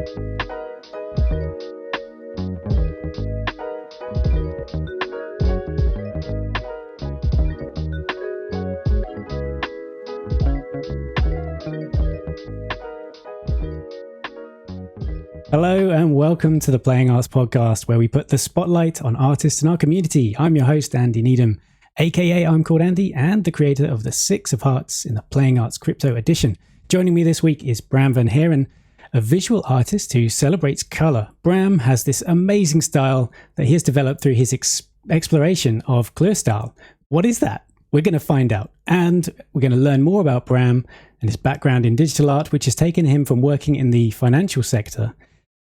Hello and welcome to the Playing Arts podcast, where we put the spotlight on artists in our community. I'm your host, Andy Needham, aka I'm Called Andy, and the creator of the Six of Hearts in the Playing Arts Crypto Edition. Joining me this week is Bram Vanhaeren, a visual artist who celebrates color. Bram has this amazing style that he has developed through his exploration of Kleurstaal. What is that? We're going to find out, and we're going to learn more about Bram and his background in digital art, which has taken him from working in the financial sector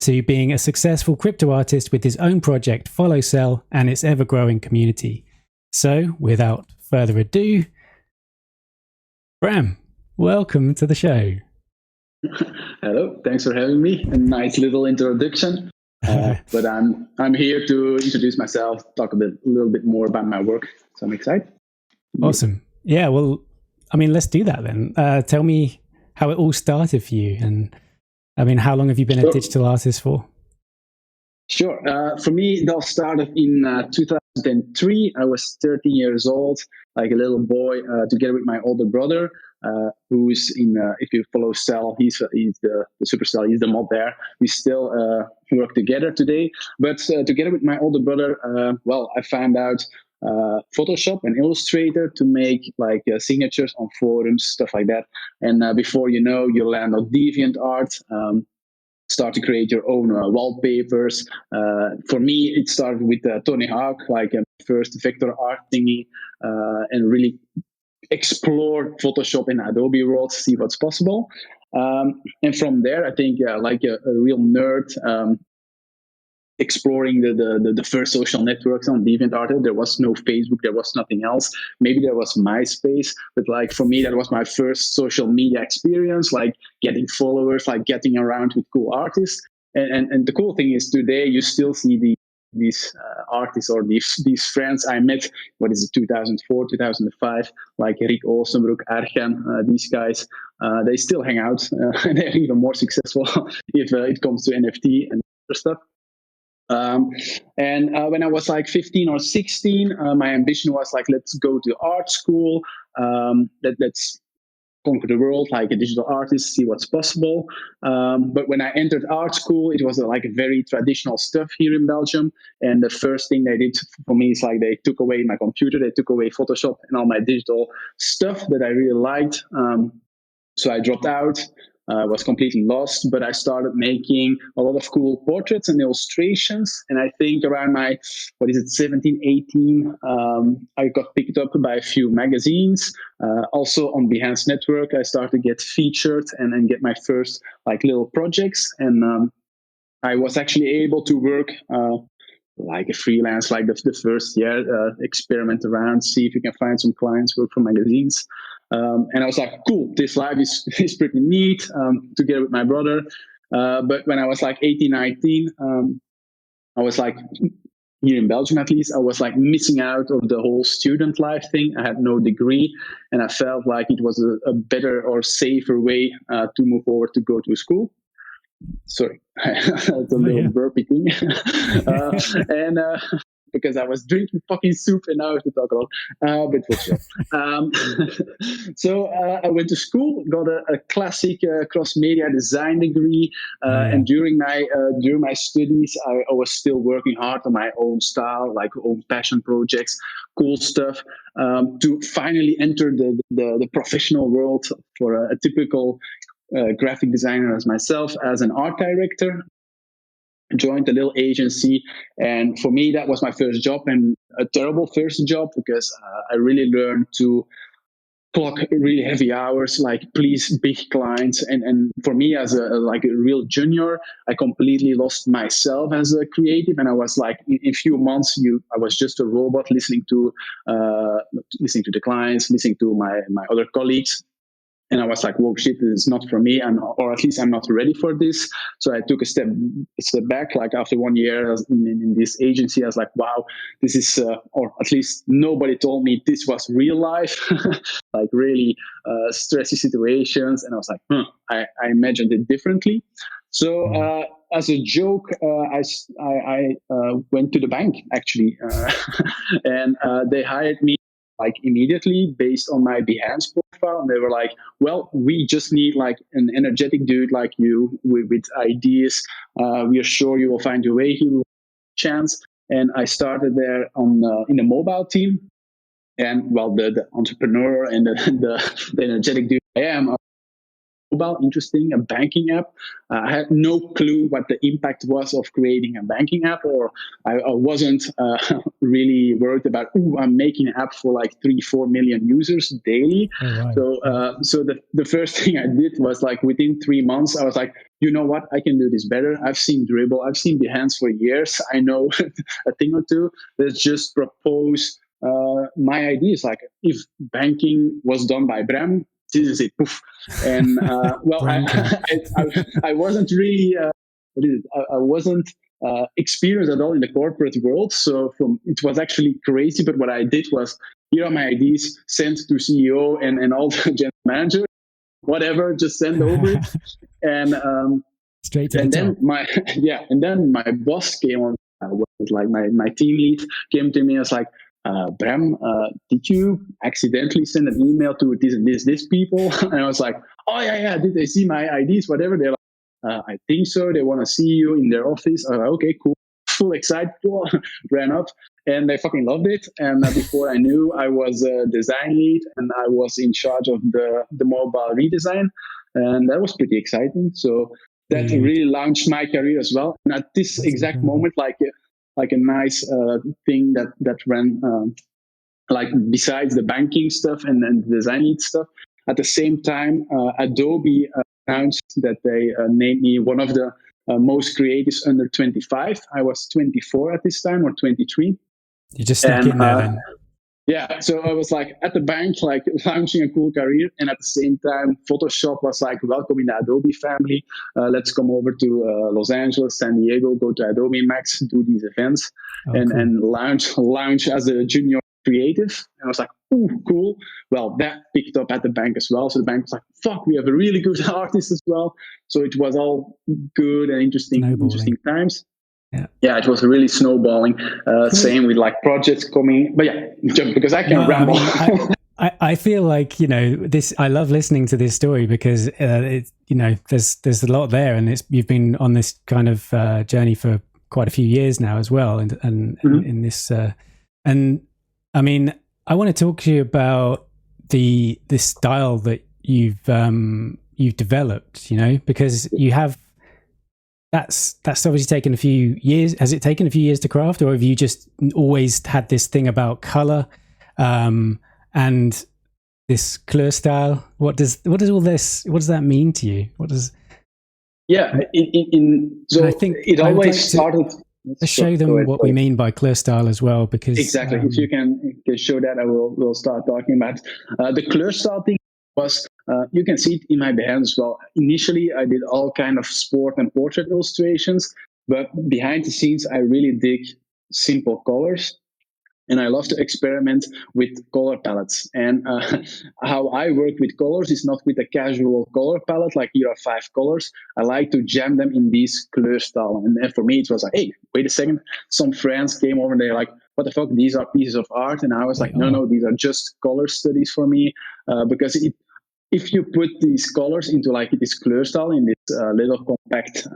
to being a successful crypto artist with his own project, Follow Sell, and its ever-growing community. So, without further ado, Bram, welcome to the show. Hello, thanks for having me. A nice little introduction. But I'm here to introduce myself, talk a little bit more about my work. So I'm excited. Awesome. Yeah, well, I mean, let's do that then. Tell me how it all started for you, and I mean, how long have you been a digital artist for? Sure. For me, it all started in 2003. I was 13 years old, like a little boy, together with my older brother, who's in, if you follow Cell, he's the superstar, he's the mod there. We still work together today. But together with my older brother, I found out Photoshop and Illustrator to make like signatures on forums, stuff like that. And before you know, you land on DeviantArt, start to create your own wallpapers. For me, it started with Tony Hawk, like first vector art thingy, and really explore Photoshop and Adobe world, see what's possible. And from there, I think like a real nerd, exploring the first social networks on DeviantArt. There was no Facebook, there was nothing else. Maybe there was MySpace, but like for me, that was my first social media experience, like getting followers, like getting around with cool artists. And the cool thing is today you still see these artists or these friends I met, 2004, 2005, like Rick Oostenbroek, Argen, these guys, they still hang out and they're even more successful if it comes to NFT and other stuff. When I was like 15 or 16, my ambition was like, let's go to art school. Let's conquer the world like a digital artist, see what's possible. But when I entered art school, it was like very traditional stuff here in Belgium. And the first thing they did for me is like they took away my computer, they took away Photoshop and all my digital stuff that I really liked. So I dropped out. Was completely lost, but I started making a lot of cool portraits and illustrations. And I think around my, 17, 18, I got picked up by a few magazines. Also on Behance Network, I started to get featured and get my first like little projects. And I was actually able to work like a freelance, like the first year, experiment around, see if you can find some clients, work for magazines. And I was like, cool, this life is pretty neat, together with my brother. But when I was like 18, 19, I was like, here in Belgium at least, I was like missing out of the whole student life thing. I had no degree, and I felt like it was a better or safer way to move forward to go to school. Sorry, it's a little burpy thing. Because I was drinking fucking soup and now I have to talk about, but for sure. So I went to school, got a classic cross-media design degree, and during my studies, I was still working hard on my own style, like own passion projects, cool stuff, to finally enter the professional world for a typical graphic designer as myself, as an art director. Joined a little agency, and for me that was my first job, and a terrible first job because I really learned to clock really heavy hours, like please big clients, and for me as a real junior, I completely lost myself as a creative, and I was like in few months I was just a robot listening to the clients, listening to my other colleagues. And I was like, whoa, shit, this is not for me, or at least I'm not ready for this. So I took a step back. Like after 1 year in this agency, I was like, wow, this is, or at least nobody told me this was real life, like really stressy situations. And I was like, I imagined it differently. So as a joke, I went to the bank actually, and they hired me like immediately based on my Behance profile, and they were like, "Well, we just need like an energetic dude like you with ideas. We are sure you will find your way here. Chance." And I started there on in the mobile team, and well, the entrepreneur and the energetic dude I am. Mobile, interesting, a banking app. I had no clue what the impact was of creating a banking app, or I wasn't really worried about, I'm making an app for like 3-4 million users daily. Oh, right. So the first thing I did was like within 3 months, I was like, you know what, I can do this better. I've seen Dribble, I've seen Behance for years. I know a thing or two. Let's just propose my ideas. Like if banking was done by Bram, this is it. Poof. And well, I wasn't really, I wasn't experienced at all in the corporate world. So it was actually crazy. But what I did was, here are my ideas, sent to CEO and all the general managers, whatever, just send over it. And straight to and the then top. and then my boss came on, like my team lead came to me and was like, Bram, did you accidentally send an email to this and this people? And I was like, oh yeah, did they see my IDs, whatever? They're like, I think so. They want to see you in their office. I was like, okay, cool. Full excited, ran up, and they fucking loved it. And before I knew, I was a design lead, and I was in charge of the mobile redesign, and that was pretty exciting. So that really launched my career as well. And at this exact moment, like a nice thing that ran, like besides the banking stuff and the design lead stuff. At the same time, Adobe announced that they named me one of the most creatives under 25. I was 24 at this time, or 23. You just snuck in there then. Yeah, so I was like at the bank, like launching a cool career, and at the same time, Photoshop was like, welcome in the Adobe family. Let's come over to Los Angeles, San Diego, go to Adobe Max, do these events, and launch as a junior creative. And I was like, ooh, cool. Well, that picked up at the bank as well. So the bank was like, fuck, we have a really good artist as well. So it was all good and interesting times. Yeah, it was really snowballing. Same with like projects coming, but yeah, because I can ramble. I feel like, this. I love listening to this story because it's, there's a lot there, and you've been on this kind of journey for quite a few years now as well, and in this, and I mean, I want to talk to you about this style that you've developed, because you have. That's obviously taken a few years. Has it taken a few years to craft, or have you just always had this thing about color and this Kleurstaal? What does all this? What does that mean to you? What does? Yeah, so I think it always started. Let's show them what we mean by Kleurstaal as well, because exactly. If you can show that, we'll start talking about the Kleurstaal thing. Was you can see it in my Behance as well. Initially, I did all kind of sport and portrait illustrations, but behind the scenes, I really dig simple colors, and I love to experiment with color palettes. And how I work with colors is not with a casual color palette, like here are 5 colors. I like to jam them in these Kleurstaal. And for me, it was like, hey, wait a second. Some friends came over and they're like, what the fuck, these are pieces of art. And I was like, no, these are just color studies for me. Because if you put these colors into like this Kleurstaal in this little compact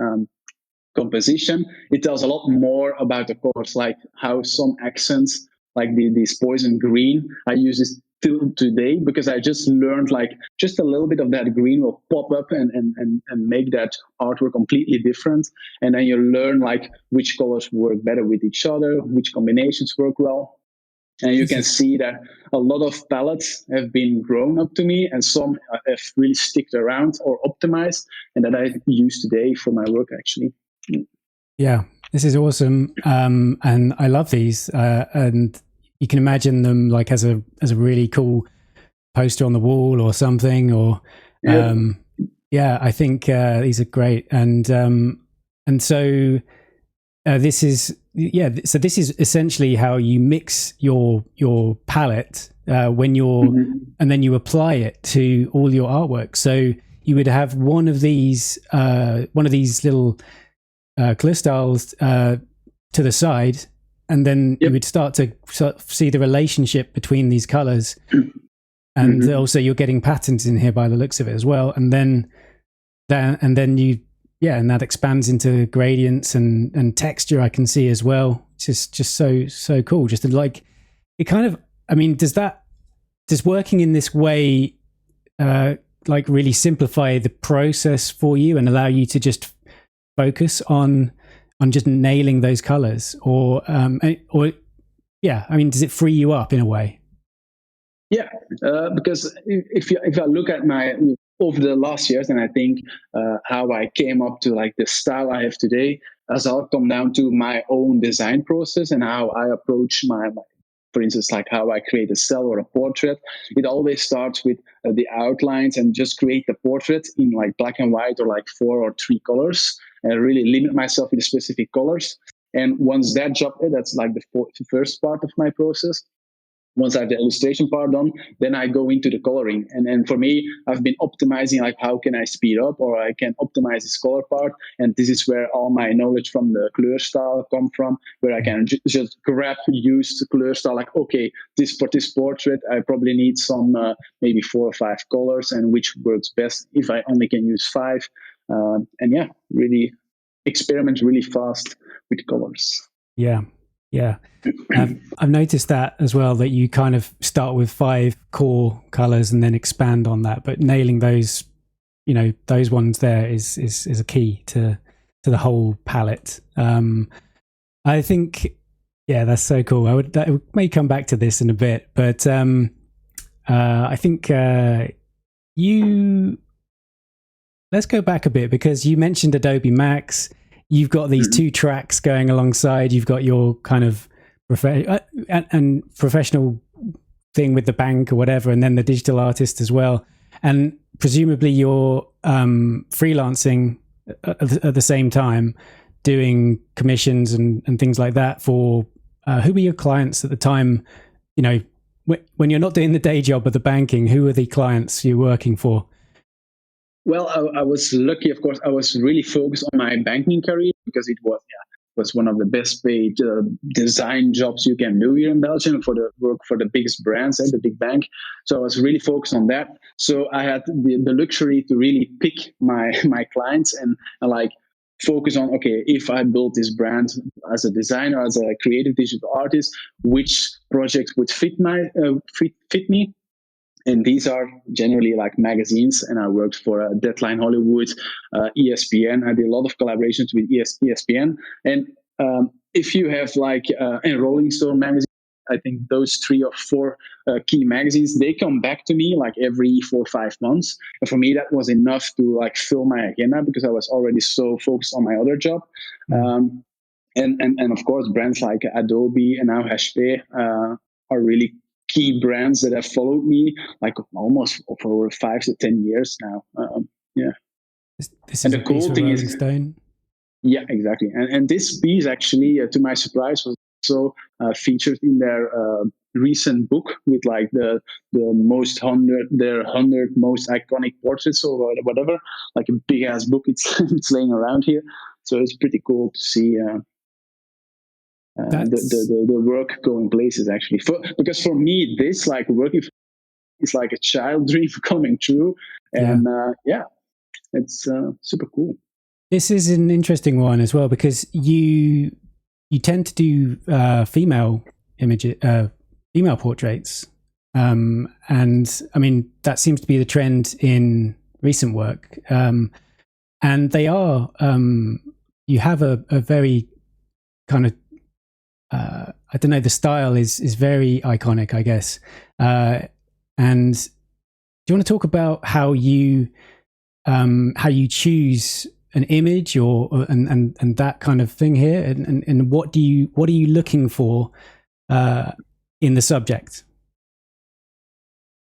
composition, it tells a lot more about the colors, like how some accents, like this poison green, I use this till today because I just learned like just a little bit of that green will pop up and make that artwork completely different. And then you learn like which colors work better with each other, which combinations work well. And you can see that a lot of palettes have been grown up to me, and some have really sticked around or optimized, and that I use today for my work actually. Yeah, this is awesome, and I love these. And you can imagine them like as a really cool poster on the wall or something. Or I think these are great. And so this is. Yeah, so this is essentially how you mix your palette when you're, and then you apply it to all your artwork. So you would have one of these little Kleurstaals to the side, and then you would start to see the relationship between these colors. And also you're getting patterns in here by the looks of it as well. And then you, and that expands into gradients and texture I can see as well. It's just so cool. Just like, it kind of, I mean, does working in this way, like really simplify the process for you and allow you to just focus on just nailing those colors, or I mean, does it free you up in a way? Yeah, because if I look at my over the last years, and I think how I came up to like the style I have today, has all come down to my own design process and how I approach my for instance, like how I create a cell or a portrait. It always starts with the outlines and just create the portrait in like black and white or like 4 or 3 colors, and really limit myself with specific colors. And once that job, that's like the first part of my process. Once I have the illustration part done, then I go into the coloring. And for me, I've been optimizing like how can I speed up, or I can optimize this color part. And this is where all my knowledge from the Kleurstaal come from, where I can just use the Kleurstaal, like, okay, for this portrait, I probably need some maybe 4 or 5 colors, and which works best if I only can use 5. And really experiment really fast with colors. Yeah. I've noticed that as well, that you kind of start with 5 core colors and then expand on that, but nailing those, those ones there is a key to the whole palette. I think, that's so cool. I may come back to this in a bit, but I think let's go back a bit, because you mentioned Adobe Max. You've got these 2 tracks going alongside. You've got your kind of professional thing with the bank or whatever, and then the digital artist as well. And presumably you're freelancing at the same time, doing commissions and things like that for who were your clients at the time? When you're not doing the day job of the banking, who are the clients you're working for? Well, I was lucky, of course. I was really focused on my banking career because it was one of the best paid design jobs you can do here in Belgium for the work for the biggest brands and the big bank. So I was really focused on that. So I had the luxury to really pick my clients and like focus on, okay, if I build this brand as a designer, as a creative digital artist, which projects would fit me. And these are generally like magazines. And I worked for Deadline Hollywood, ESPN. I did a lot of collaborations with ESPN. And if you have like and Rolling Stone magazine, I think those 3 or 4 key magazines, they come back to me like every 4 or 5 months. And for me, that was enough to like fill my agenda because I was already so focused on my other job. And of course, brands like Adobe and now HP are really key brands that have followed me like almost for over 5 to 10 years now. This is and the cool thing is Stone. Yeah, exactly. And this piece actually, to my surprise, was also featured in their recent book with like the 100 most iconic portraits or whatever, like a big ass book. It's laying around here, so it's pretty cool to see. The work going places actually, because for me this like working is like a child dream coming true, and it's super cool. This is an interesting one as well, because you tend to do female portraits, and I mean that seems to be the trend in recent work, and they are you have a very kind of I don't know, the style is very iconic, I guess. And do you want to talk about how you choose an image and that kind of thing here, and what are you looking for in the subject?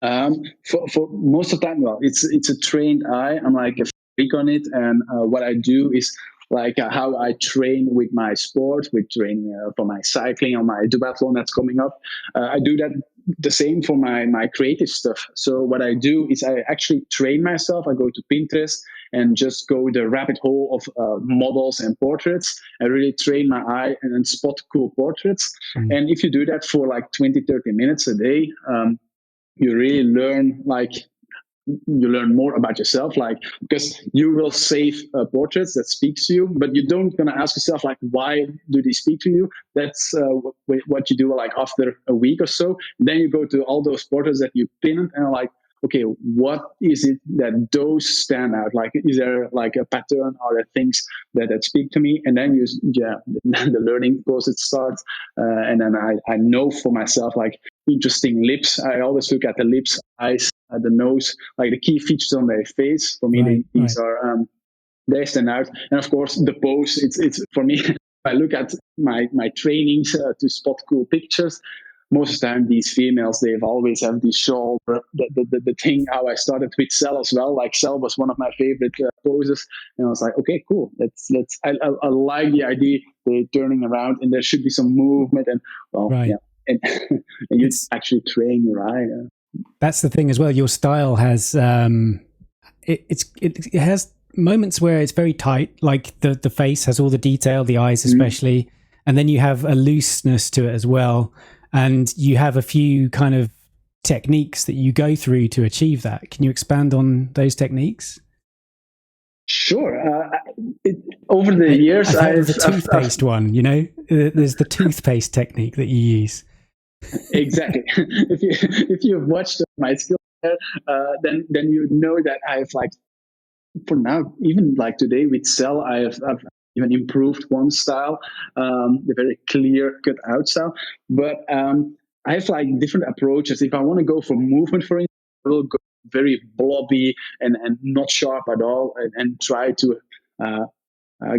For most of the time, well, it's a trained eye. I'm like a freak on it, and what I do is like how I train with my sport, with training for my cycling or my duathlon that's coming up. I do that the same for my creative stuff. So what I do is I actually train myself. I go to Pinterest and just go the rabbit hole of models and portraits. I really train my eye and then spot cool portraits. And if you do that for like 20, 30 minutes a day, you really learn you learn more about yourself, like, because you will save portraits that speak to you, but you don't gonna ask yourself like, why do they speak to you? That's what you do like after a week or so. Then you go to all those portraits that you pinned and like, okay, what is it that those stand out? Like, is there like a pattern? Are there things that speak to me? And then the learning process starts. And then I know for myself, like, interesting lips. I always look at the lips, eyes, the nose, like the key features on their face. For me, these are, they stand out. And of course, the pose, it's for me, if I look at my trainings to spot cool pictures, most of the time these females, they've always have this shoulder, the thing how I started with Cell as well. Like, Cell was one of my favorite poses, and I was like, okay, cool, let's I like the idea they're turning around and there should be some movement, and yeah, and, and you actually train your eye. That's the thing as well. Your style has it has moments where it's very tight, like the face has all the detail, the eyes especially, and then you have a looseness to it as well. And you have a few kind of techniques that you go through to achieve that. Can you expand on those techniques? Sure. Over the years, I've heard of the toothpaste one. You know, there's the toothpaste technique that you use. Exactly. If you've watched my skills, then you know that I've, like, for now, even like today with Cell, I've even improved one style, the very clear cut out style. But I have like different approaches. If I want to go for movement, for instance, I will go very blobby and not sharp at all, and try to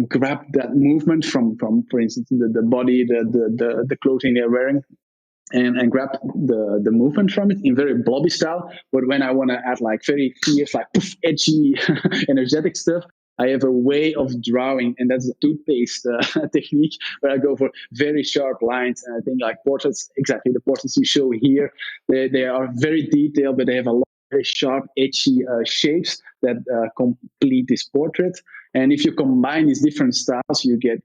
grab that movement from for instance, the body, the clothing they're wearing, and grab the movement from it in very blobby style. But when I want to add like very fierce, like poof, edgy, energetic stuff, I have a way of drawing, and that's the toothpaste technique, where I go for very sharp lines. And I think like portraits, exactly the portraits you show here, they are very detailed, but they have a lot of very sharp, edgy shapes that complete this portrait. And if you combine these different styles, you get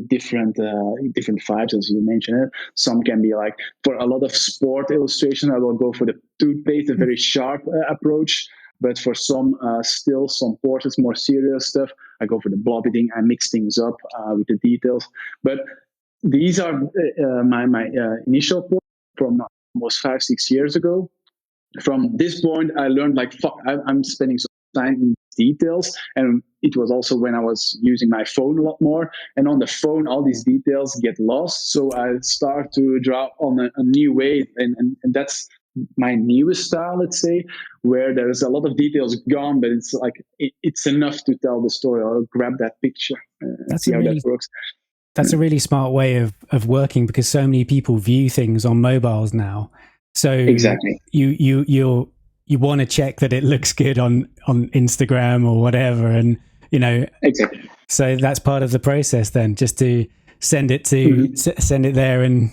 different vibes, as you mentioned. Some can be like, for a lot of sport illustration, I will go for the toothpaste, a very sharp approach. But for some portraits, more serious stuff, I go for the blobby thing. I mix things up with the details. But these are my initial point from almost 5-6 years ago. From this point, I learned like, I'm spending some time in details. And it was also when I was using my phone a lot more. And on the phone, all these details get lost. So I start to draw on a new way. And that's my newest style, let's say, where there's a lot of details gone, but it's like it's enough to tell the story or grab that picture and see how that works. That's a really smart way of working, because so many people view things on mobiles now. So exactly, you want to check that it looks good on Instagram or whatever, and exactly. So that's part of the process then, just to send it send it there and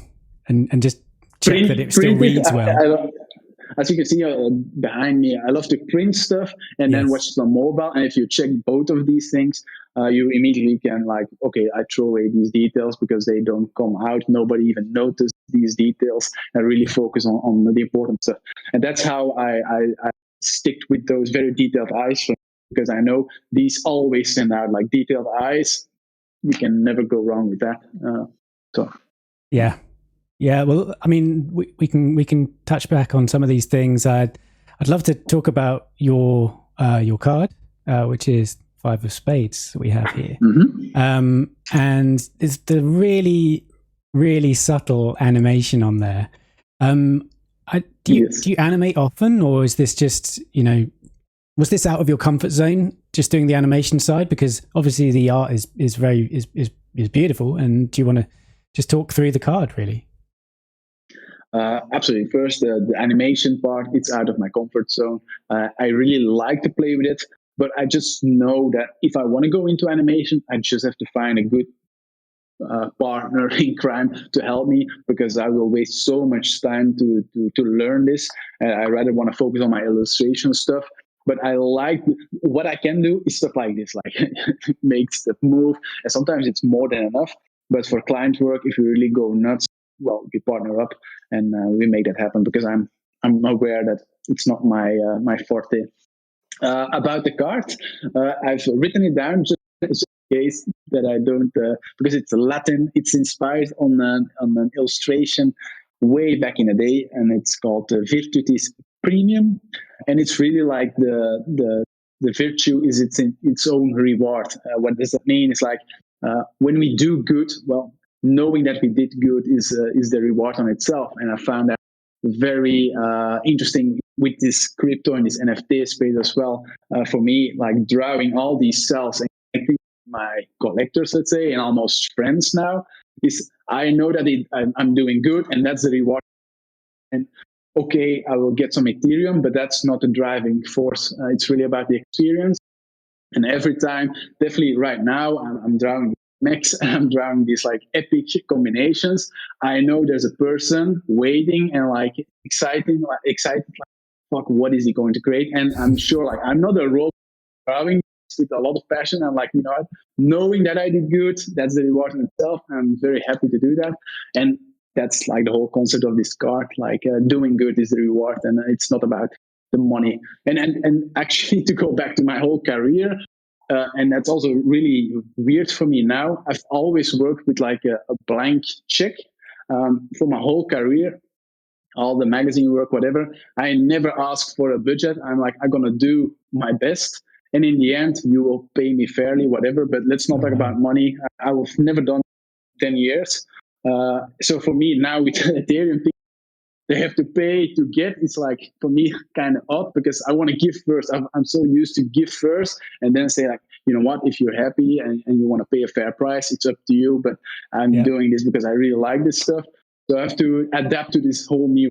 just check that it still reads well. As you can see behind me, I love to print stuff and then watch it on mobile. And if you check both of these things, you immediately can like, okay, I throw away these details because they don't come out. Nobody even noticed these details, and really focus on the important stuff. And that's how I stick with those very detailed eyes, because I know these always stand out. Like detailed eyes, you can never go wrong with that. Yeah, well, I mean, we can touch back on some of these things. I'd love to talk about your card, which is 5 of Spades that we have here, and it's the really, really subtle animation on there. Do you animate often, or is this just was this out of your comfort zone, just doing the animation side? Because obviously the art is beautiful, and do you want to just talk through the card really? Absolutely. First, the animation part, it's out of my comfort zone. I really like to play with it, but I just know that if I want to go into animation, I just have to find a good partner in crime to help me, because I will waste so much time to learn this. I rather want to focus on my illustration stuff. But I like what I can do is stuff like this, like make stuff move. And sometimes it's more than enough. But for client work, if you really go nuts, well, we partner up and we make that happen, because I'm aware that it's not my forte. About the card, I've written it down just in case that I don't, because it's Latin. It's inspired on an illustration way back in the day, and it's called Virtutis Premium, and it's really like the virtue is its own reward. What does that mean? It's like when we do good, well, knowing that we did good is the reward on itself, and I found that very interesting with this crypto and this NFT space as well. For me, like drawing all these cells and connecting my collectors, let's say, and almost friends now, is I know that I'm doing good, and that's the reward. And okay, I will get some Ethereum, but that's not the driving force. It's really about the experience. And every time, definitely right now, I'm drawing mechs and I'm drawing these like epic combinations. I know there's a person waiting and like excited, like, fuck, what is he going to create? And I'm sure, like, I'm not a robot drawing with a lot of passion. I'm like, knowing that I did good, that's the reward in itself. I'm very happy to do that. And that's like the whole concept of this card, like doing good is the reward, and it's not about the money. And actually, to go back to my whole career, and that's also really weird for me now. I've always worked with like a blank check for my whole career, all the magazine work, whatever. I never ask for a budget. I'm like, I'm gonna do my best, and in the end, you will pay me fairly, whatever. But let's not talk about money. I've never done 10 years. So for me now with Ethereum, they have to pay to get. It's like, for me, kind of odd, because I want to give first. I'm so used to give first and then say like, you know what, if you're happy and you want to pay a fair price, it's up to you. But I'm doing this because I really like this stuff. So I have to adapt to this whole new.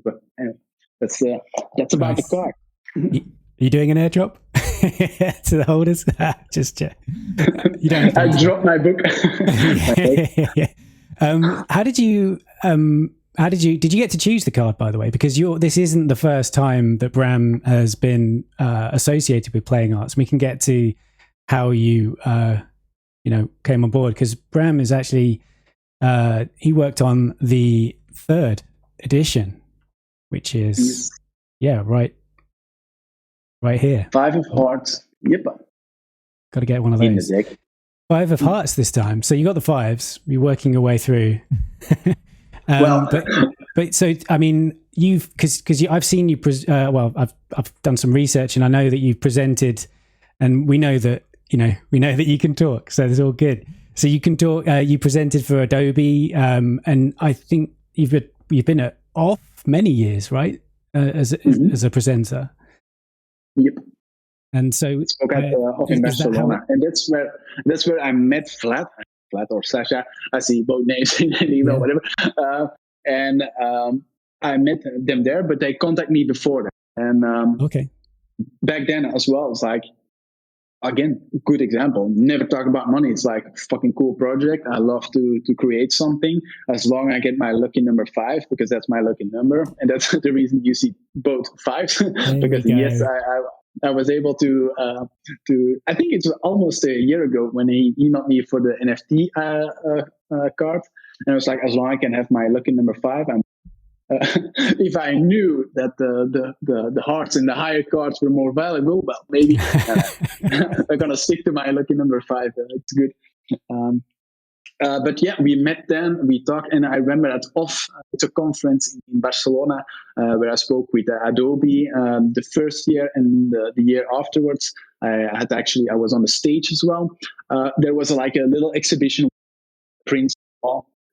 But anyway, that's about the card. You doing an airdrop to the holders? Just you don't have to. I dropped my book. Did you get to choose the card, by the way? Because this isn't the first time that Bram has been associated with Playing Arts. We can get to how you came on board, because Bram is actually he worked on the 3rd edition, which is right here. 5 of Hearts. Yep. Got to get one of those. In the deck. 5 of Hearts this time. So you got the 5s. You're working your way through. But so I mean, I've seen you. I've done some research, and I know that you've presented, and we know that you can talk. So it's all good. So you can talk. You presented for Adobe, and I think you've been at off many years, right? As a presenter. Yep. And so spoke at off in Barcelona, and that's where I met Vlad or Sasha. I see both names in an email, whatever. And I met them there, but they contacted me before that. And back then as well, it's like, again, good example. Never talk about money. It's like a fucking cool project. I love to create something, as long as I get my lucky number 5, because that's my lucky number, and that's the reason you see both 5s. Because yes, I was able to. I think it's almost a year ago when he emailed me for the NFT card, and I was like, as long as I can have my lucky number 5, I'm. If I knew that the hearts and the higher cards were more valuable, well, maybe I'm gonna stick to my lucky number 5. It's good. But yeah, we met then, we talked, and I remember at it's a conference in Barcelona where I spoke with Adobe the first year, and the year afterwards, I was on the stage as well. There was like a little exhibition, Prince.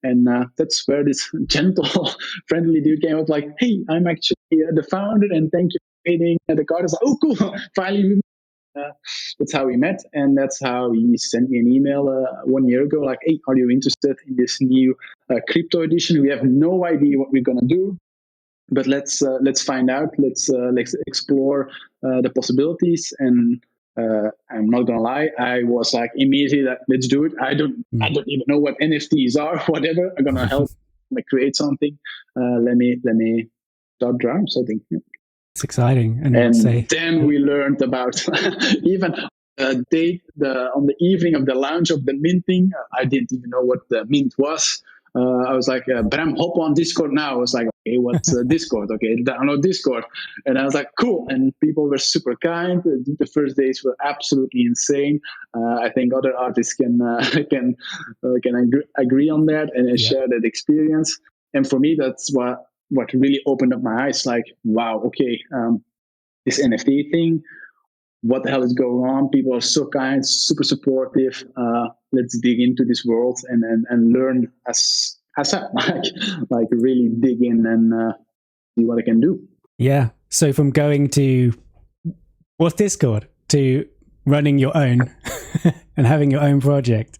And that's where this gentle, friendly dude came up like, hey, I'm actually the founder, and thank you for creating the card. I was like, oh, cool. Finally, that's how we met. And that's how he sent me an email 1 year ago, like, hey, are you interested in this new crypto edition? We have no idea what we're going to do, but let's find out. Let's explore the possibilities. And I'm not gonna lie, I was like immediately like, let's do it. I don't even know what NFTs are. Whatever, I'm gonna help like create something. Let me start drawing something. It's exciting. And then we learned about even on the evening of the launch of the minting. I didn't even know what the mint was. I was like, Bram, hop on Discord now. I was like, okay, what's Discord? Okay, download Discord. And I was like, cool. And people were super kind. The first days were absolutely insane. I think other artists can agree on that and share that experience. And for me, that's what really opened up my eyes. Like, wow, okay, this NFT thing, what the hell is going on? People are so kind, super supportive. Let's dig into this world and learn as like really dig in and see what I can do. Yeah. So from going to what's Discord to running your own and having your own project.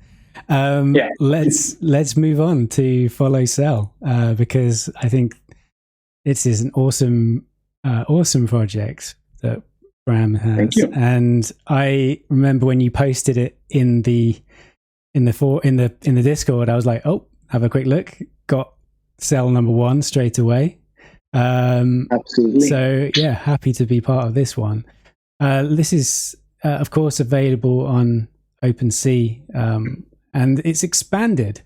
Let's move on to Follow Sell because I think this is an awesome project that Bram has. Thank you. And I remember when you posted it in the Discord, I was like, oh, have a quick look. Got Sell number 1 straight away. Absolutely. So yeah, happy to be part of this one. This is of course available on OpenSea, and it's expanded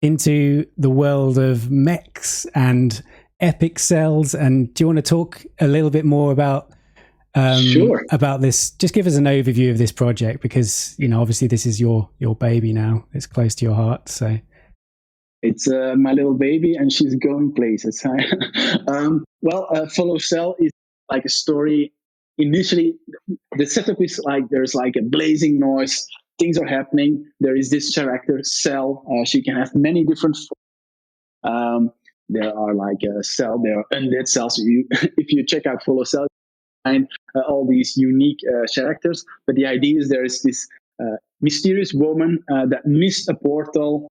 into the world of mechs and epic cells. And do you want to talk a little bit more about about this? Just give us an overview of this project, because obviously this is your baby now. It's close to your heart, so. It's my little baby, and she's going places. Follow Cell is like a story. Initially, the setup is like there's like a blazing noise. Things are happening. There is this character, Cell. She can have many different forms. There are like a cell. There are undead cells. If you check out Follow Cell, you find all these unique characters. But the idea is there is this mysterious woman that missed a portal.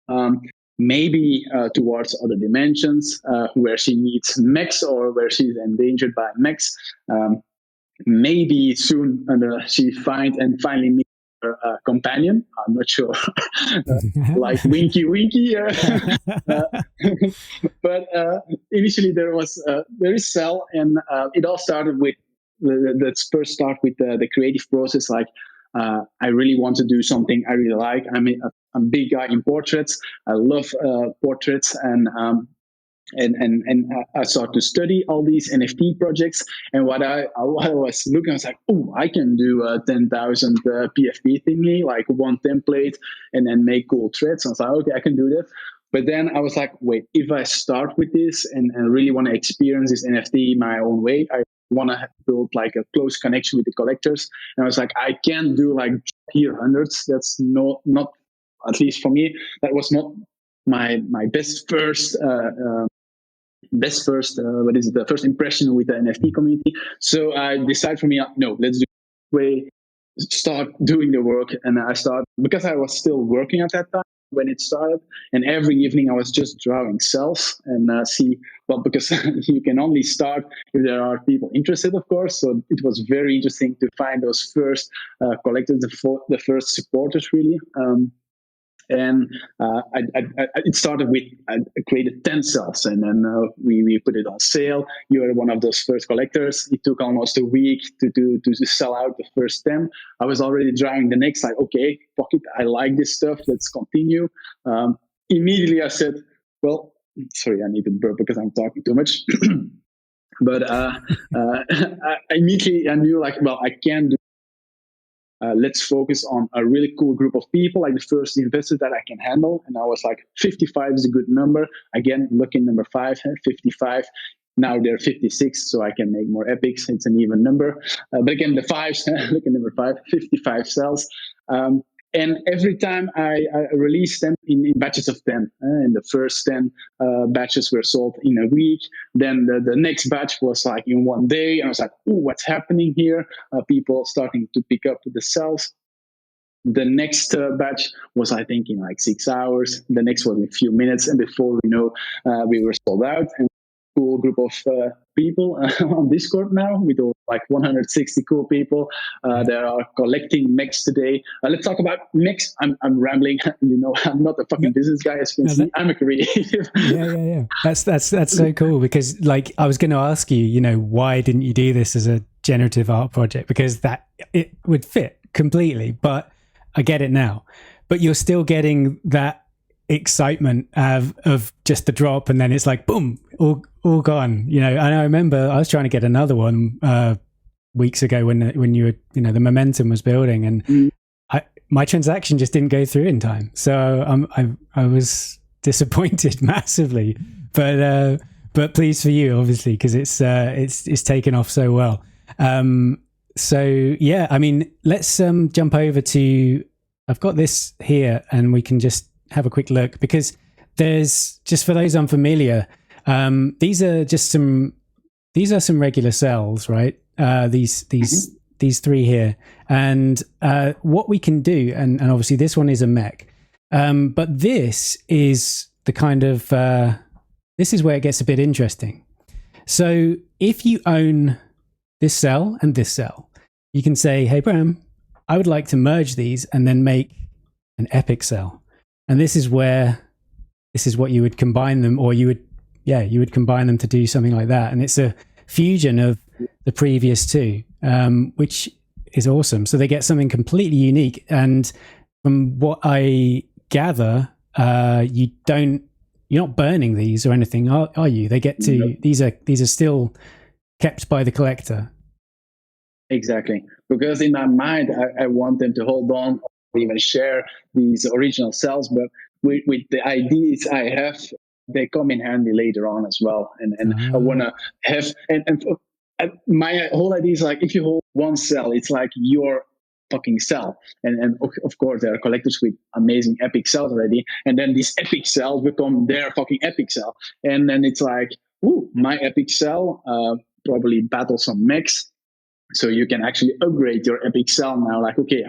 Maybe towards other dimensions where she meets mechs or where she's endangered by mechs. Maybe soon she finally meets her companion. I'm not sure. Like winky. But initially there is Cell, and it all started with let's first start with the creative process. Like I really want to do something I really like. I'm a big guy in portraits. I love portraits, and I started to study all these NFT projects. And what I was looking, I was like, oh, I can do a 10,000 PFP thingy, like one template, and then make cool threads. I was like, okay, I can do that. But then I was like, wait, if I start with this and really want to experience this NFT my own way, I want to build like a close connection with the collectors. And I was like, I can't do like here hundreds. That's not, at least for me, that was not my best first the first impression with the NFT community. So I decided for me, no, let's do it way, start doing the work. And I started, because I was still working at that time when it started, and every evening I was just drawing cells and because you can only start if there are people interested, of course. So it was very interesting to find those first collectors, the first supporters, really. And it started with I created 10 cells, and then we put it on sale. You were one of those first collectors. It took almost a week to sell out the first 10. I was already drawing the next, like, okay, fuck it, I like this stuff, let's continue. Immediately I said, well, sorry, I need to burp because I'm talking too much. But immediately I knew, like, well, I can't do. Let's focus on a really cool group of people, like the first investors that I can handle. And I was like, 55 is a good number. Again, lucky number 5, 55. Now they're 56, so I can make more epics. It's an even number. But again, the 5s, look at number 5, 55 cells. And every time I released them in batches of 10. And the first 10 batches were sold in a week. Then the next batch was like in one day. And I was like, ooh, what's happening here? People starting to pick up the cells. The next batch was, I think, in like 6 hours. The next one in a few minutes. And before we know, we were sold out. And cool group of people on Discord now with like 160 cool people that are collecting mechs today. Let's talk about mechs. I'm rambling. I'm not a fucking business guy, as you can see. I'm a creative. Yeah. That's so cool, because like I was going to ask you, why didn't you do this as a generative art project? Because it would fit completely, but I get it now. But you're still getting that excitement of just the drop, and then it's like boom, all gone. And I remember I was trying to get another one weeks ago when you were, the momentum was building, and my transaction just didn't go through in time. So I was disappointed massively, but pleased for you, obviously, because it's taken off so well. So yeah, I mean, let's jump over to. I've got this here, and we can just have a quick look, because there's, just for those unfamiliar, these are some regular cells, right? These three here, and what we can do, and obviously this one is a mech, but this is the kind of this is where it gets a bit interesting. So if you own this cell and this cell, you can say, hey Bram, I would like to merge these and then make an epic cell. And this is what you would combine them, or you would combine them to do something like that. And it's a fusion of the previous two, which is awesome. So they get something completely unique. And from what I gather, you're not burning these or anything, are you? They get to, these are still kept by the collector. Exactly. Because in my mind, I want them to hold on or even share these original cells, but with the ideas I have, they come in handy later on as well. And I want to have, and my whole idea is like, if you hold one cell, it's like your fucking cell. And of course, there are collectors with amazing epic cells already. And then these epic cells become their fucking epic cell. And then it's like, ooh, my epic cell probably battle some mechs. So you can actually upgrade your epic cell now. Like, okay,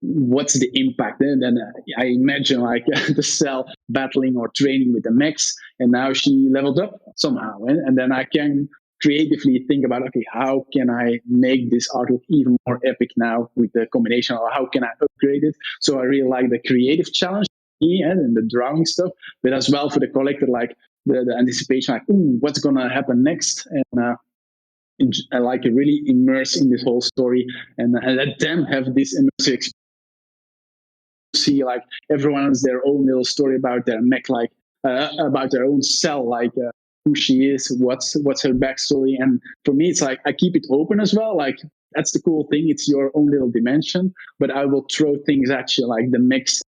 what's the impact? And then I imagine like the cell battling or training with the mechs, and now she leveled up somehow. And then I can creatively think about, okay, how can I make this art look even more epic now with the combination, or how can I upgrade it? So I really like the creative challenge and the drawing stuff, but as well for the collector, like the anticipation, like, ooh, what's gonna happen next? And I like to really immerse in this whole story and let them have this immersive experience. See, like everyone has their own little story about their mech, like about their own cell, like who she is, what's her backstory. And for me, it's like I keep it open as well. Like that's the cool thing; it's your own little dimension. But I will throw things at you, like the mix,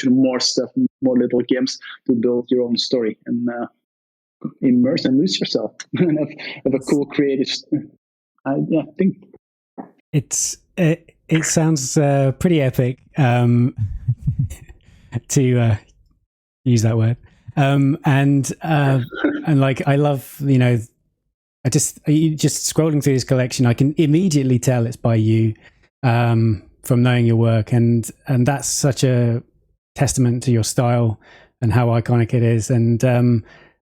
more stuff, more little games to build your own story and immerse and lose yourself and have a cool creative. I think it sounds pretty epic to use that word, and like I love, I just scrolling through this collection, I can immediately tell it's by you from knowing your work, and that's such a testament to your style and how iconic it is, and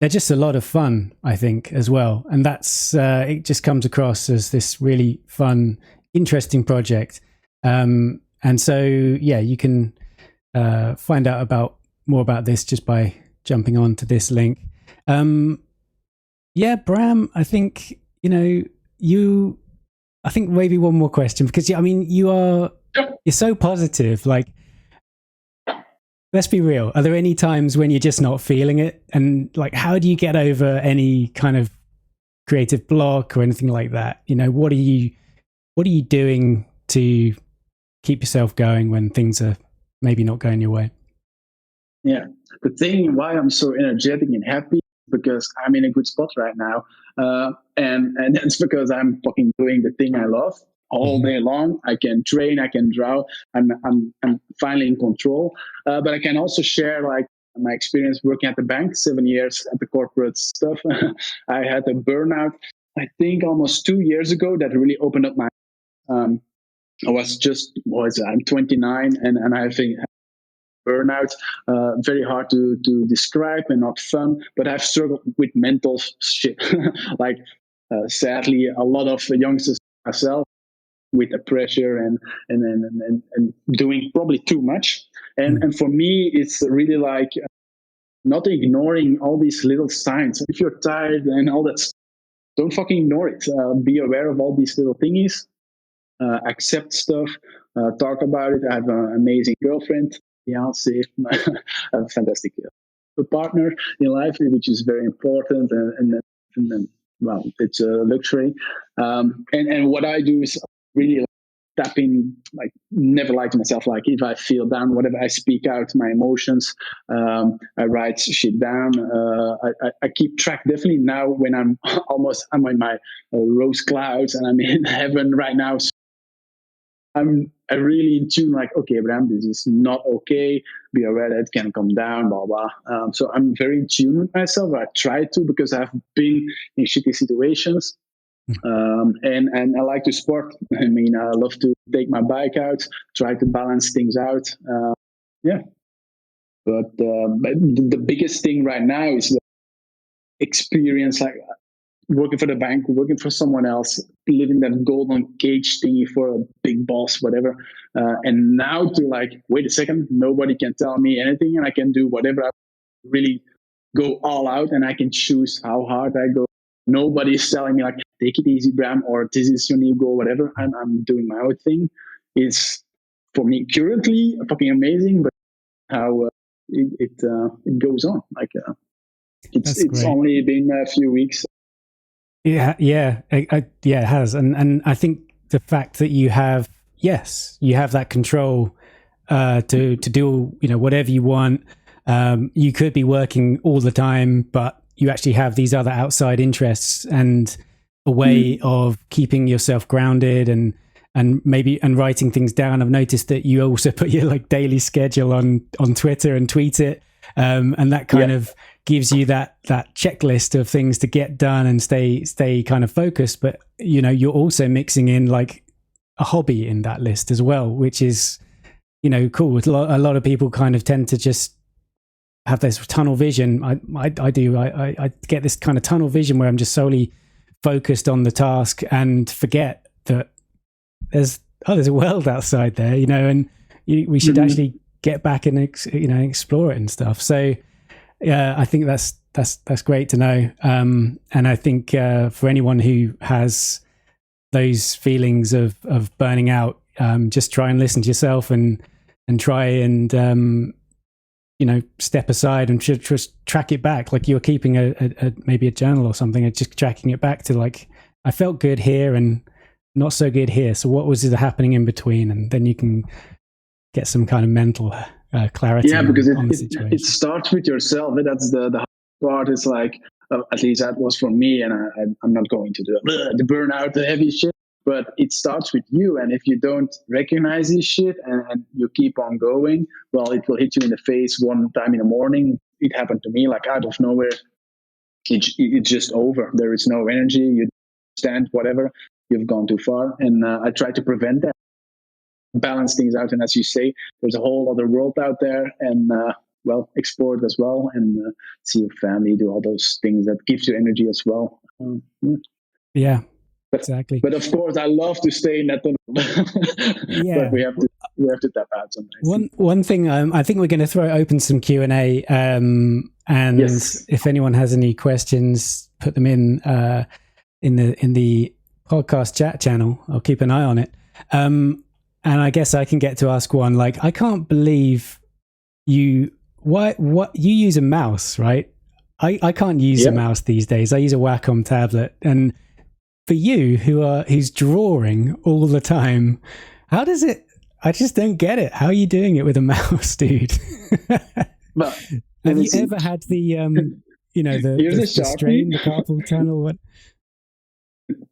they're just a lot of fun, I think, as well. And that's it just comes across as this really fun, interesting project. And so, yeah, you can find out more about this just by jumping on to this link. Yeah, Bram, I think, I think maybe one more question, because, I mean, you're so positive, like, let's be real. Are there any times when you're just not feeling it? And like, how do you get over any kind of creative block or anything like that? What are you doing to keep yourself going when things are maybe not going your way? Yeah. The thing why I'm so energetic and happy, because I'm in a good spot right now. And that's because I'm fucking doing the thing I love all day long. I can train, I can draw. I'm finally in control. But I can also share like my experience working at the bank, 7 years at the corporate stuff. I had a burnout, I think almost 2 years ago, that really opened up my. I'm 29, and I think burnout. Very hard to describe and not fun, but I've struggled with mental shit. Like, sadly, a lot of youngsters myself with the pressure and doing probably too much. And for me, it's really like not ignoring all these little signs. If you're tired and all that, don't fucking ignore it. Be aware of all these little thingies. Accept stuff. Talk about it. I have an amazing girlfriend, Beyonce. I have a fantastic partner in life, which is very important. And well, it's a luxury. And what I do is really tapping, like, never lie to myself. Like, if I feel down, whatever, I speak out my emotions. I write shit down. I keep track. Definitely now when I'm in my rose clouds and I'm in heaven right now. So I'm really in tune. Like, okay, Bram, this is not okay. Be aware that it can come down. Blah blah. So I'm very in tune with myself. I try to, because I've been in shitty situations. And I like to sport. I mean, I love to take my bike out, try to balance things out. Yeah. But the biggest thing right now is the experience, like working for the bank, working for someone else, living that golden cage thingy for a big boss, whatever. And now to, like, wait a second, nobody can tell me anything and I can do whatever. I really go all out and I can choose how hard I go. Nobody's telling me, like, take it easy, Bram, or this is your new goal, whatever. I'm doing my own thing. It's, for me, currently fucking amazing, but how it goes on. Like, it's only been a few weeks. Yeah, yeah, yeah, it has, and I think the fact that you have that control to do whatever you want. You could be working all the time, but you actually have these other outside interests and a way of keeping yourself grounded and maybe writing things down. I've noticed that you also put your, like, daily schedule on Twitter and tweet it, and that kind of gives you that checklist of things to get done and stay kind of focused. But you're also mixing in, like, a hobby in that list as well, which is cool. A lot of people kind of tend to just have this tunnel vision. I do. I get this kind of tunnel vision where I'm just solely focused on the task and forget that there's a world outside there, and we should actually get back and explore it and stuff. So yeah, I think that's great to know. And I think for anyone who has those feelings of burning out, just try and listen to yourself and try and step aside and just track it back, like you're keeping a maybe a journal or something, and just tracking it back to, like, I felt good here and not so good here, so what was happening in between, and then you can get some kind of mental clarity. Yeah, because on the situation. It starts with yourself. That's the hard part. Is like, at least that was for me, and I'm not going to do the burnout, the heavy shit. But it starts with you, and if you don't recognize this shit and you keep on going, well, it will hit you in the face one time in the morning. It happened to me, like, out of nowhere. It's just over. There is no energy. You stand, whatever. You've gone too far, and I try to prevent that, balance things out. And as you say, there's a whole other world out there, and well, explore it as well, and see your family, do all those things that gives you energy as well. Yeah. Exactly. But of course, I love to stay in that tunnel. Yeah, but we have to tap out sometimes. One thing, I think we're going to throw open some Q&A, and yes, if anyone has any questions, put them in the podcast chat channel. I'll keep an eye on it. And I guess I can get to ask one. Like, I can't believe you use a mouse, right? I can't use a mouse these days. I use a Wacom tablet. And for you, who's drawing all the time, how does it? I just don't get it. How are you doing it with a mouse, dude? Well, have you ever had the the strain, the carpal tunnel? What?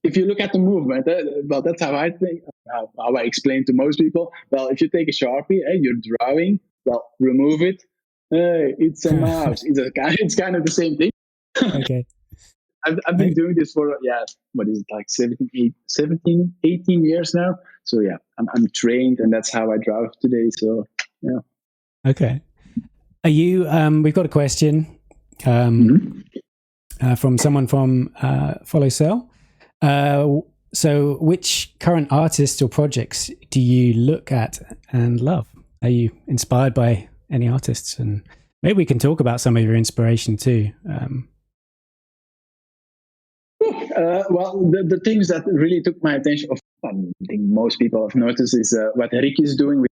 If you look at the movement, well, that's how I think. How I explain to most people. Well, if you take a Sharpie, you're drawing. Well, remove it. It's a mouse. It's kind of the same thing. Okay. I've been doing this for, what is it, like 17, 18 years now. So yeah, I'm trained, and that's how I draw today. So yeah. Okay. Are you? We've got a question from someone from Follow Cell. So, which current artists or projects do you look at and love? Are you inspired by any artists? And maybe we can talk about some of your inspiration too. Well, the things that really took my attention, I think most people have noticed, is what Rick is doing with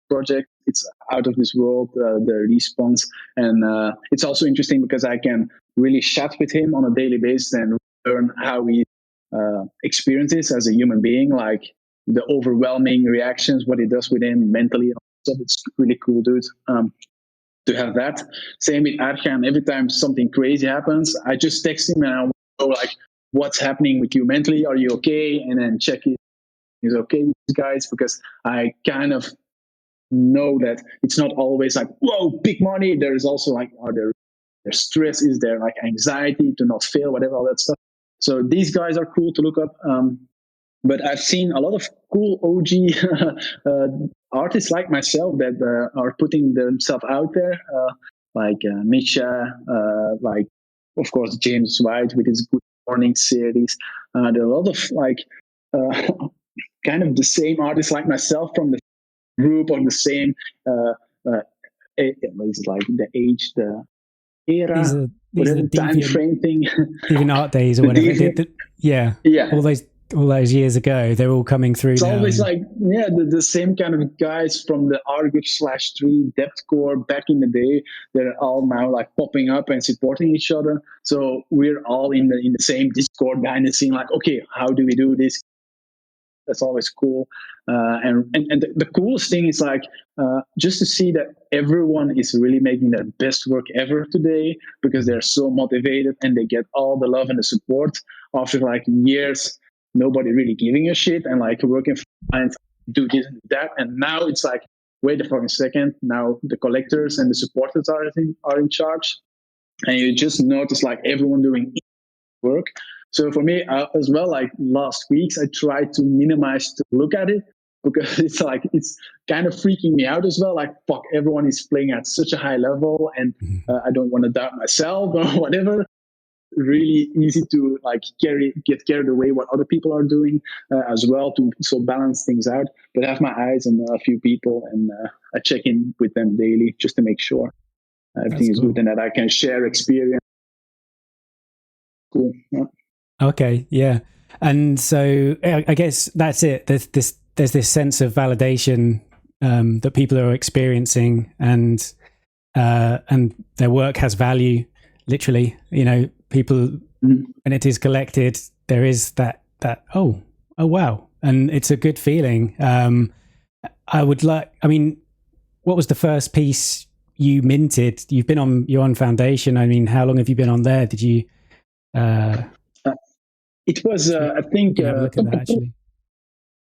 the project. It's out of this world, the response. And it's also interesting because I can really chat with him on a daily basis and learn how he experiences as a human being, like the overwhelming reactions, what it does with him mentally. So it's really cool, dude. To have that. Same with Arjan. Every time something crazy happens, I just text him and I know like, what's happening with you mentally? Are you okay? And then check if he's okay with you guys, because I kind of know that it's not always like, whoa, big money. There is also like, are there stress? Is there like anxiety to not fail, whatever, all that stuff. So these guys are cool to look up. But I've seen a lot of cool OG artists like myself that are putting themselves out there, like Misha, like, of course, James White with his Good Morning series. There are a lot of like kind of the same artists like myself from the group or the same, it's like the age, the era, these are whatever time frame thing. Even art days or whatever. Yeah. All those years ago, they're all coming through. It's now always like, the same kind of guys from the Argus/3 Depthcore back in the day. They're all now like popping up and supporting each other. So we're all in the same Discord behind the scene. Like, okay, how do we do this? That's always cool. And the coolest thing is like just to see that everyone is really making their best work ever today, because they're so motivated and they get all the love and the support after like years nobody really giving a shit and like working and do this and that. And now it's like, wait a fucking second, now the collectors and the supporters are in charge, and you just notice like everyone doing work. So for me as well, like last weeks, I tried to minimize to look at it, because it's kind of freaking me out as well. Like, fuck, everyone is playing at such a high level, and I don't want to doubt myself or whatever. Really easy to like get carried away what other people are doing as well, to so balance things out. But I have my eyes on a few people, and I check in with them daily just to make sure everything is good and that I can share experience. Cool. Yeah. Okay, yeah. And so I guess that's it. There's this sense of validation that people are experiencing, and their work has value. Literally, people when it is collected, there is that oh wow, and it's a good feeling. What was the first piece you minted? You're on Foundation. I mean, how long have you been on there? Did you? It was I think look at that, actually.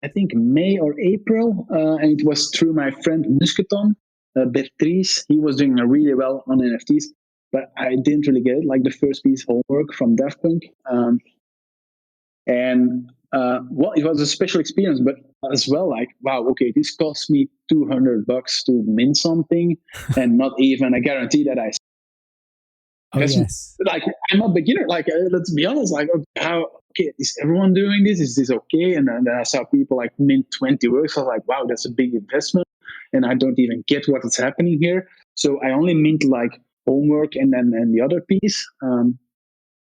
I think May or April, and it was through my friend Musketon, Bertrice. He was doing really well on NFTs, but I didn't really get it. Like the first piece, Homework from Daft Punk, well, it was a special experience, but as well, like, wow, okay, this cost me $200 to mint something, and not even a guarantee that I. Yes. Like, I'm a beginner. Like, let's be honest. Like, okay, is everyone doing this? Is this okay? And then I saw people like mint 20 works. I was like, wow, that's a big investment, and I don't even get what is happening here. So I only mint like Homework and the other piece.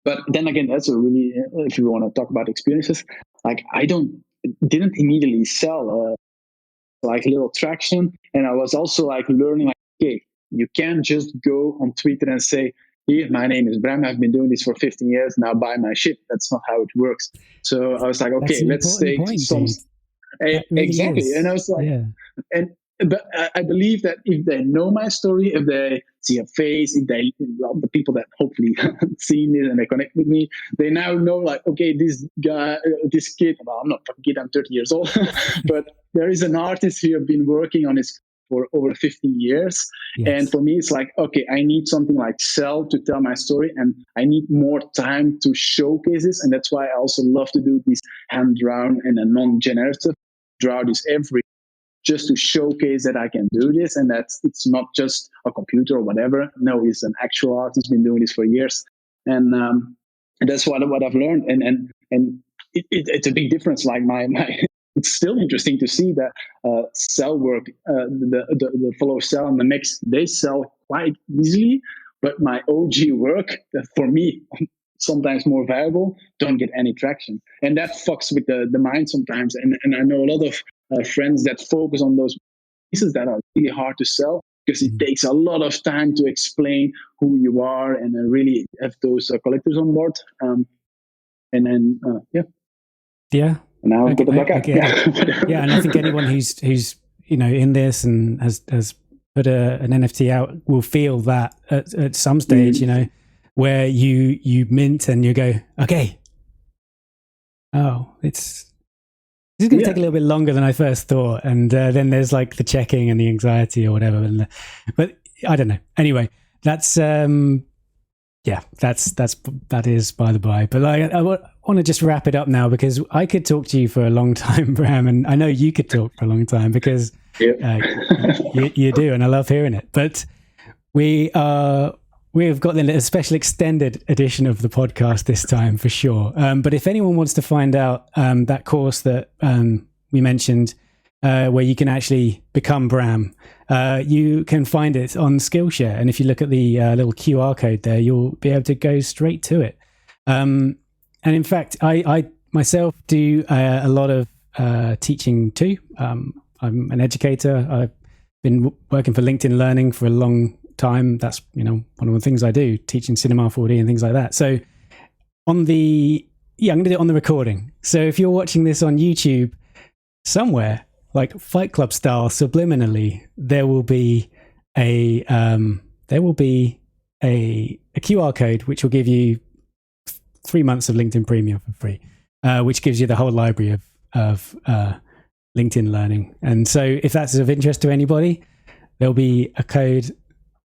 But then again, that's a really, if you want to talk about experiences, like didn't immediately sell like little traction, and I was also like learning like, okay, you can't just go on Twitter and say, here, my name is Bram, I've been doing this for 15 years, now buy my shit. That's not how it works. So I was like, okay, let's take some. Exactly. Is. And I was like, but I believe that if they know my story, if they see a face, if they love the people that hopefully seen it and they connect with me, they now know like, okay, this guy, this kid, well, I'm not fucking kid, I'm 30 years old, but there is an artist who have been working on this for over 15 years. Yes. And for me, it's like, okay, I need something like Cell to tell my story, and I need more time to showcase this. And that's why I also love to do these hand drawn and a non-generative. Draw this every just to showcase that I can do this, and that it's not just a computer or whatever. No, he's an actual artist, been doing this for years, and that's what I've learned. And it's a big difference. Like my it's still interesting to see that cell work, the follow cell and the mix, they sell quite easily, but my OG work that for me sometimes more valuable don't get any traction, and that fucks with the mind sometimes. And I know a lot of friends that focus on those pieces that are really hard to sell because it takes a lot of time to explain who you are and really have those collectors on board. And then and now get the back up. Yeah, and I think anyone who's in this and has put an NFT out will feel that at some stage, where you mint and you go, okay, this is going to take a little bit longer than I first thought, and then there's like the checking and the anxiety or whatever. But I don't know. Anyway, that is by the by. But I want to just wrap it up now, because I could talk to you for a long time, Bram, and I know you could talk for a long time because you do, and I love hearing it. But we've got a special extended edition of the podcast this time for sure. But if anyone wants to find out that course that we mentioned, where you can actually become Bram, you can find it on Skillshare. And if you look at the little QR code there, you'll be able to go straight to it. And in fact, I myself do a lot of teaching too. I'm an educator. I've been working for LinkedIn Learning for a long time. That's one of the things I do, teaching Cinema 4D and things like that. So I'm going to do it on the recording. So if you're watching this on YouTube somewhere, like Fight Club style, subliminally, there will be a QR code which will give you 3 months of LinkedIn Premium for free, which gives you the whole library of LinkedIn Learning. And so if that's of interest to anybody, there'll be a code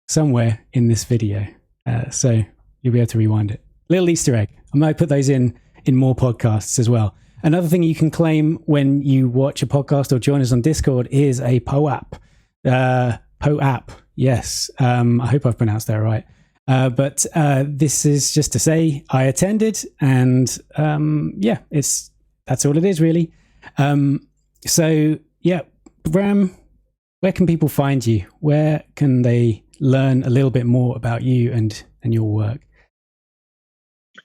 somewhere in this video, so you'll be able to rewind it. Little Easter egg. I might put those in more podcasts as well. Another thing you can claim when you watch a podcast or join us on Discord is a POAP. POAP, yes. I hope I've pronounced that right. But this is just to say I attended, and that's all it is really. So yeah, Bram, where can people find you? Where can they learn a little bit more about you and your work?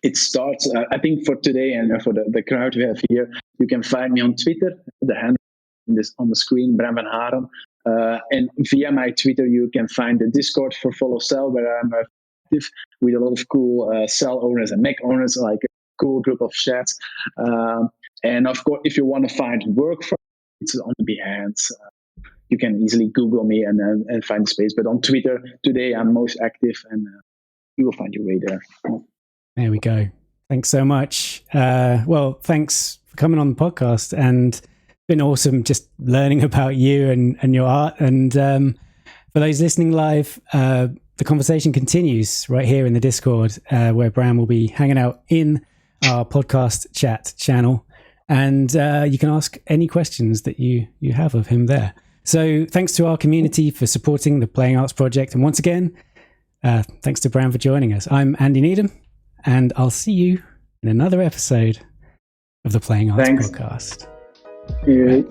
It starts, I think, for today and for the crowd we have here. You can find me on Twitter, the handle on the screen, Bram Vanhaeren. And via my Twitter, you can find the Discord for Follow Cell, where I'm active with a lot of cool cell owners and Mac owners, like a cool group of chats. And of course, if you want to find work from me, it's on Behance. You can easily Google me and find the space. But on Twitter, today I'm most active, and you will find your way there. There we go. Thanks so much. Well, thanks for coming on the podcast, and it's been awesome just learning about you and your art. And for those listening live, the conversation continues right here in the Discord, where Bram will be hanging out in our podcast chat channel, and you can ask any questions that you have of him there. So thanks to our community for supporting the Playing Arts Project. And once again, thanks to Bram for joining us. I'm Andy Needham, and I'll see you in another episode of the Playing Arts Podcast. Yeah.